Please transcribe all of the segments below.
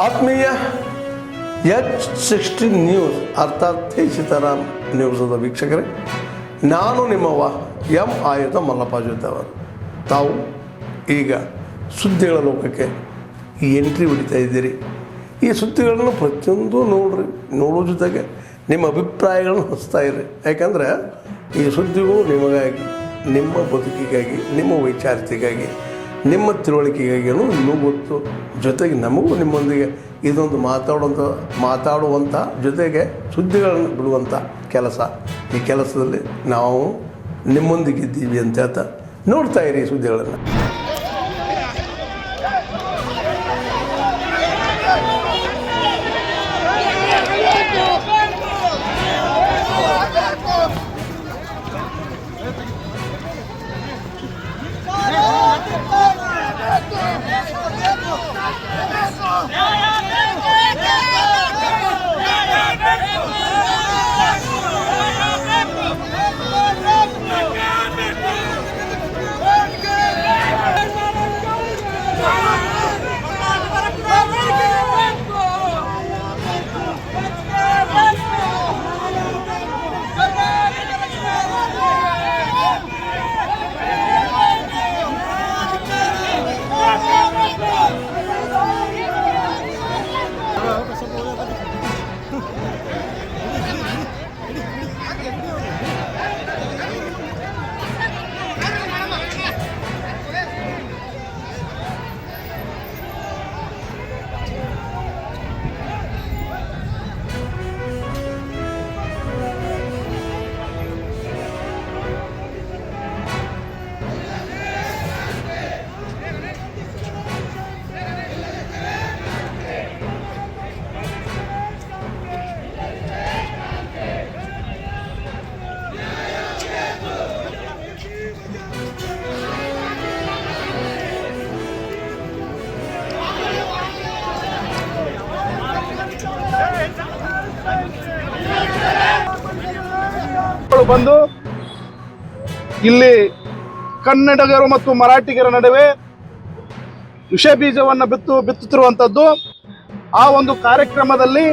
ಆತ್ಮೀಯ H16 news ಅರ್ಥಾತ್ ಸೀತಾರಾಮ್ ನ್ಯೂಸದ ವೀಕ್ಷಕರೇ, ನಾನು ನಿಮ್ಮವ ಎಂ ಆಯುಧ ಮಲ್ಲಪ್ಪ ಜೊತೆ ಅವರು. ತಾವು ಈಗ ಸುದ್ದಿಗಳ ಲೋಕಕ್ಕೆ ಎಂಟ್ರಿ ಹೊಡಿತಾ ಇದ್ದೀರಿ. ಈ ಸುದ್ದಿಗಳನ್ನು ಪ್ರತಿಯೊಂದು ನೋಡೋ ಜೊತೆಗೆ ನಿಮ್ಮ ಅಭಿಪ್ರಾಯಗಳನ್ನು ಹಚ್ತಾ ಇರ್ರಿ. ಯಾಕಂದರೆ ಈ ಸುದ್ದಿಗಳು ನಿಮಗಾಗಿ, ನಿಮ್ಮ ಬದುಕಿಗಾಗಿ, ನಿಮ್ಮ ವೈಚಾರಿಕೆಗಾಗಿ, ನಿಮ್ಮ ತಿಳುವಳಿಕೆಗಾಗಿಯೂ ಇನ್ನೂ ಗೊತ್ತು. ಜೊತೆಗೆ ನಮಗೂ ನಿಮ್ಮೊಂದಿಗೆ ಇದೊಂದು ಮಾತಾಡುವಂಥ ಜೊತೆಗೆ ಸುದ್ದಿಗಳನ್ನು ಬಿಡುವಂಥ ಕೆಲಸ. ಈ ಕೆಲಸದಲ್ಲಿ ನಾವು ನಿಮ್ಮೊಂದಿಗಿದ್ದೀವಿ ಅಂತ ಹೇಳ್ತಾ ನೋಡ್ತಾ ಇರಿ ಈ ಸುದ್ದಿಗಳನ್ನು. ಬಂದು ಇಲ್ಲಿ ಕನ್ನಡಿಗರು ಮತ್ತು ಮರಾಠಿಗರ ನಡುವೆ ವಿಷ ಬೀಜವನ್ನು ಬಿತ್ತುತ್ತಿರುವಂಥದ್ದು. ಆ ಒಂದು ಕಾರ್ಯಕ್ರಮದಲ್ಲಿ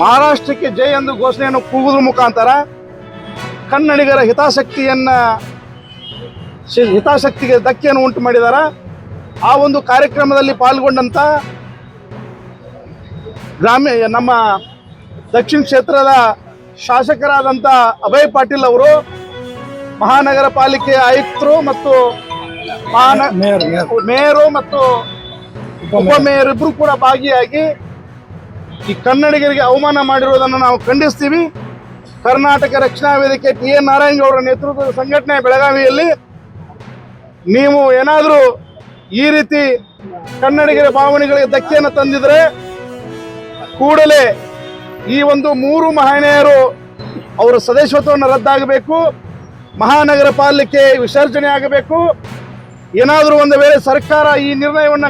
ಮಹಾರಾಷ್ಟ್ರಕ್ಕೆ ಜೈ ಎಂದು ಘೋಷಣೆಯನ್ನು ಕೂಗುವುದರ ಮುಖಾಂತರ ಕನ್ನಡಿಗರ ಹಿತಾಸಕ್ತಿಗೆ ಧಕ್ಕೆಯನ್ನು ಉಂಟು ಮಾಡಿದ್ದಾರೆ. ಆ ಒಂದು ಕಾರ್ಯಕ್ರಮದಲ್ಲಿ ಪಾಲ್ಗೊಂಡಂಥ ನಮ್ಮ ದಕ್ಷಿಣ ಕ್ಷೇತ್ರದ ಶಾಸಕರಾದಂಥ ಅಭಯ್ ಪಾಟೀಲ್ ಅವರು, ಮಹಾನಗರ ಪಾಲಿಕೆ ಆಯುಕ್ತರು ಮತ್ತು ಮೇಯರು ಮತ್ತು ಉಪಮೇಯರ್ ಇಬ್ಬರು ಕೂಡ ಭಾಗಿಯಾಗಿ ಈ ಕನ್ನಡಿಗರಿಗೆ ಅವಮಾನ ಮಾಡಿರುವುದನ್ನು ನಾವು ಖಂಡಿಸ್ತೀವಿ. ಕರ್ನಾಟಕ ರಕ್ಷಣಾ ವೇದಿಕೆ TN ನಾರಾಯಣ್ ಅವರ ನೇತೃತ್ವದ ಸಂಘಟನೆ ಬೆಳಗಾವಿಯಲ್ಲಿ ನೀವು ಏನಾದರೂ ಈ ರೀತಿ ಕನ್ನಡಿಗರ ಭಾವನೆಗಳಿಗೆ ಧಕ್ಕೆಯನ್ನು ತಂದಿದ್ರೆ ಕೂಡಲೇ ಈ ಒಂದು 3 ಮಹನೀಯರು ಅವರ ಸದಸ್ಯತ್ವವನ್ನು ರದ್ದಾಗಬೇಕು, ಮಹಾನಗರ ಪಾಲಿಕೆ ವಿಸರ್ಜನೆ ಆಗಬೇಕು. ಏನಾದರೂ ಒಂದು ವೇಳೆ ಸರ್ಕಾರ ಈ ನಿರ್ಣಯವನ್ನು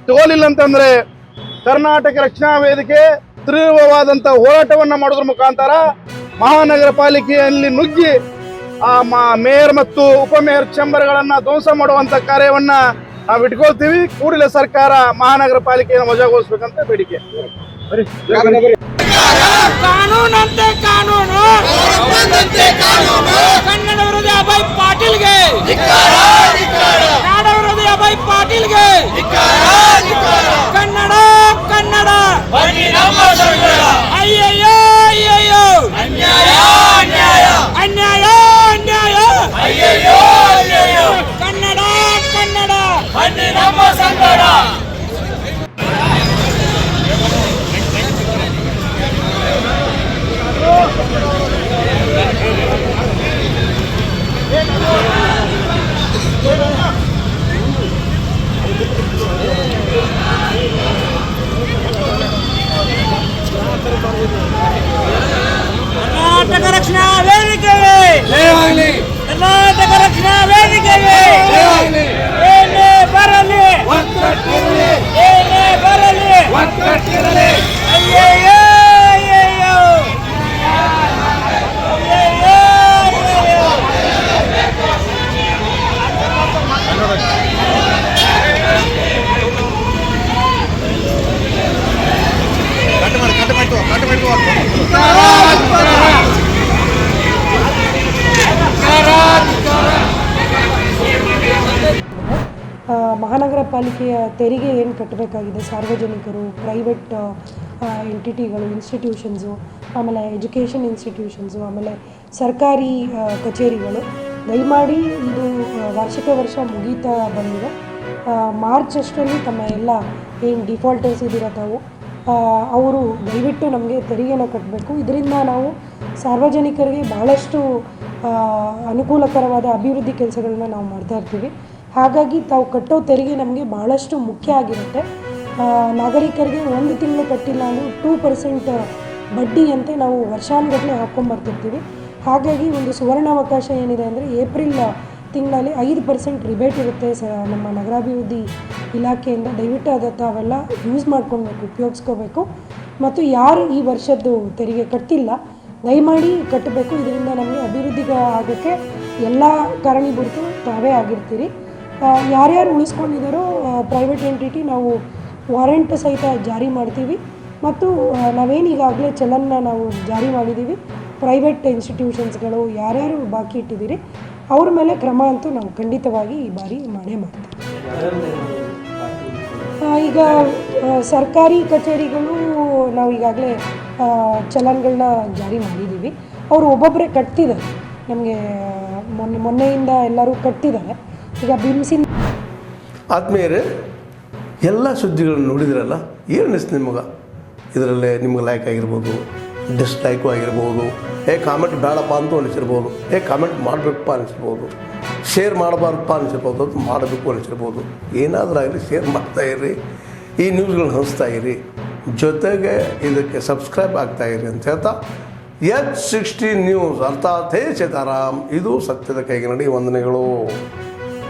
ತಗೊಳ್ಳಿಲ್ಲ ಅಂತಂದರೆ ಕರ್ನಾಟಕ ರಕ್ಷಣಾ ವೇದಿಕೆ ತೀವ್ರವಾದಂಥ ಹೋರಾಟವನ್ನು ಮಾಡೋದ್ರ ಮುಖಾಂತರ ಮಹಾನಗರ ಪಾಲಿಕೆಯಲ್ಲಿ ನುಗ್ಗಿ ಆ ಮೇಯರ್ ಮತ್ತು ಉಪಮೇಯರ್ ಚೇಂಬರ್ಗಳನ್ನು ಧ್ವಂಸ ಮಾಡುವಂಥ ಕಾರ್ಯವನ್ನು ನಾವು ಇಟ್ಕೊಳ್ತೀವಿ. ಕೂಡಲೇ ಸರ್ಕಾರ ಮಹಾನಗರ ಪಾಲಿಕೆಯನ್ನು ವಜಾಗೊಳಿಸಬೇಕಂತ ಬೇಡಿಕೆ. ಕಾನೂನಂತೆ ಕಾನೂನು, ಕನ್ನಡ ವಿರೋಧಿ ಅಭಯ್ ಪಾಟೀಲ್ಗೆ, ನಾಡ ವಿರೋಧಿ ಅಭಯ್ ಪಾಟೀಲ್ಗೆ, ಕನ್ನಡ ಕನ್ನಡ ಅಯ್ಯಯ್ಯೋ ಅಯ್ಯಯ್ಯೋ, ಅನ್ಯಾಯ ಅನ್ಯಾಯ, ಅನ್ಯಾಯ ಅನ್ಯಾಯ, ಅಯ್ಯಯ್ಯೋ ಅಯ್ಯಯ್ಯೋ, ಕನ್ನಡ ಕನ್ನಡ ನಮ್ಮ ಸಂಗಡ. ಪಾಲಿಕೆಯ ತೆರಿಗೆ ಏನು ಕಟ್ಟಬೇಕಾಗಿದೆ ಸಾರ್ವಜನಿಕರು, ಪ್ರೈವೇಟ್ ಎಂಟಿಟಿಗಳು, ಇನ್ಸ್ಟಿಟ್ಯೂಷನ್ಸು, ಆಮೇಲೆ ಎಜುಕೇಷನ್ ಇನ್ಸ್ಟಿಟ್ಯೂಷನ್ಸು, ಆಮೇಲೆ ಸರ್ಕಾರಿ ಕಚೇರಿಗಳು, ದಯಮಾಡಿ ಇದು ವಾರ್ಷಿಕ ವರ್ಷ ಮುಗೀತಾ ಬಂದಿದೆ. ಮಾರ್ಚ್ ಅಷ್ಟರಲ್ಲಿ ತಮ್ಮ ಎಲ್ಲ ಏನು ಡಿಫಾಲ್ಟರ್ಸ್ ಇದ್ದೀರ ತಾವು ಅವರು ದಯವಿಟ್ಟು ನಮಗೆ ತೆರಿಗೆನ ಕಟ್ಟಬೇಕು. ಇದರಿಂದ ನಾವು ಸಾರ್ವಜನಿಕರಿಗೆ ಭಾಳಷ್ಟು ಅನುಕೂಲಕರವಾದ ಅಭಿವೃದ್ಧಿ ಕೆಲಸಗಳನ್ನ ನಾವು ಮಾಡ್ತಾ ಇರ್ತೀವಿ. ಹಾಗಾಗಿ ತಾವು ಕಟ್ಟೋ ತೆರಿಗೆ ನಮಗೆ ಭಾಳಷ್ಟು ಮುಖ್ಯ ಆಗಿರುತ್ತೆ. ನಾಗರಿಕರಿಗೆ 1 ತಿಂಗಳು ಕಟ್ಟಿಲ್ಲ ಅಂದರೆ 2% ಬಡ್ಡಿಯಂತೆ ನಾವು ವರ್ಷಾನುಗಟ್ಟಲೆ ಹಾಕ್ಕೊಂಬರ್ತಿರ್ತೀವಿ. ಹಾಗಾಗಿ ಒಂದು ಸುವರ್ಣಾವಕಾಶ ಏನಿದೆ ಅಂದರೆ ಏಪ್ರಿಲ್ ತಿಂಗಳಲ್ಲಿ 5% ರಿಬೇಟ್ ಇರುತ್ತೆ ನಮ್ಮ ನಗರಾಭಿವೃದ್ಧಿ ಇಲಾಖೆಯಿಂದ. ದಯವಿಟ್ಟು ಅದನ್ನು ಅವೆಲ್ಲ ಯೂಸ್ ಮಾಡ್ಕೊಳ್ಬೇಕು, ಉಪಯೋಗಿಸ್ಕೋಬೇಕು. ಮತ್ತು ಯಾರು ಈ ವರ್ಷದ್ದು ತೆರಿಗೆ ಕಟ್ಟಿಲ್ಲ ದಯಮಾಡಿ ಕಟ್ಟಬೇಕು. ಇದರಿಂದ ನಮಗೆ ಅಭಿವೃದ್ಧಿಗೆ ಆಗೋಕ್ಕೆ ಎಲ್ಲ ಕಾರಣೀಭೂತರು ತಾವೇ ಆಗಿರ್ತೀರಿ. ಯಾರ್ಯಾರು ಉಳಿಸ್ಕೊಂಡಿದ್ದಾರೋ ಪ್ರೈವೇಟ್ ಎಂಟಿಟಿ ನಾವು ವಾರೆಂಟ್ ಸಹಿತ ಜಾರಿ ಮಾಡ್ತೀವಿ. ಮತ್ತು ನಾವೇನೀಗಾಗಲೇ ಚಲನ್ನ ನಾವು ಜಾರಿ ಮಾಡಿದ್ದೀವಿ. ಪ್ರೈವೇಟ್ ಇನ್ಸ್ಟಿಟ್ಯೂಷನ್ಸ್ಗಳು ಯಾರ್ಯಾರು ಬಾಕಿ ಇಟ್ಟಿದ್ದೀರಿ ಅವ್ರ ಮೇಲೆ ಕ್ರಮ ಅಂತೂ ನಾವು ಖಂಡಿತವಾಗಿ ಈ ಬಾರಿ ಮಾಡೇ ಮಾಡ್ತೀವಿ. ಈಗ ಸರ್ಕಾರಿ ಕಚೇರಿಗಳು ನಾವು ಈಗಾಗಲೇ ಚಲನ್ಗಳನ್ನ ಜಾರಿ ಮಾಡಿದ್ದೀವಿ. ಅವರು ಒಬ್ಬೊಬ್ಬರೇ ಕಟ್ತಿದ್ದಾರೆ, ನಮಗೆ ಮೊನ್ನೆಯಿಂದ ಎಲ್ಲರೂ ಕಟ್ತಿದ್ದಾರೆ. ಈಗ ಬಿಮ್ಸಿನ ಆತ್ಮೀಯರೇ, ಎಲ್ಲ ಸುದ್ದಿಗಳನ್ನು ನೋಡಿದ್ರಲ್ಲ, ಏನು ಅನಿಸ್ತು ನಿಮಗೆ? ಇದರಲ್ಲೇ ನಿಮ್ಗೆ ಲೈಕ್ ಆಗಿರ್ಬೋದು, ಡಿಸ್ಲೈಕು ಆಗಿರ್ಬೋದು, ಕಾಮೆಂಟ್ ಬೇಡಪ್ಪ ಅಂತೂ ಅನಿಸಿರ್ಬೋದು, ಕಾಮೆಂಟ್ ಮಾಡಬೇಕಪ್ಪ ಅನಿಸಿರ್ಬೋದು, ಶೇರ್ ಮಾಡಬಾರ್ದಪ್ಪ ಅನಿಸಿರ್ಬೋದು, ಅದು ಮಾಡಬೇಕು ಅನಿಸಿರ್ಬೋದು. ಏನಾದರೂ ಆಗಲಿ ಶೇರ್ ಮಾಡ್ತಾಯಿರಿ, ಈ ನ್ಯೂಸ್ಗಳನ್ನ ಹಂಚ್ತಾ ಇರಿ, ಜೊತೆಗೆ ಇದಕ್ಕೆ ಸಬ್ಸ್ಕ್ರೈಬ್ ಆಗ್ತಾಯಿರಿ ಅಂತ ಹೇಳ್ತಾ H16 ನ್ಯೂಸ್ ಅರ್ಥಾತ್ ಹೇ ಸೀತಾರಾಮ್, ಇದು ಸತ್ಯದ ಕೈಗೆ ನಡಿ. ವಂದನೆಗಳು.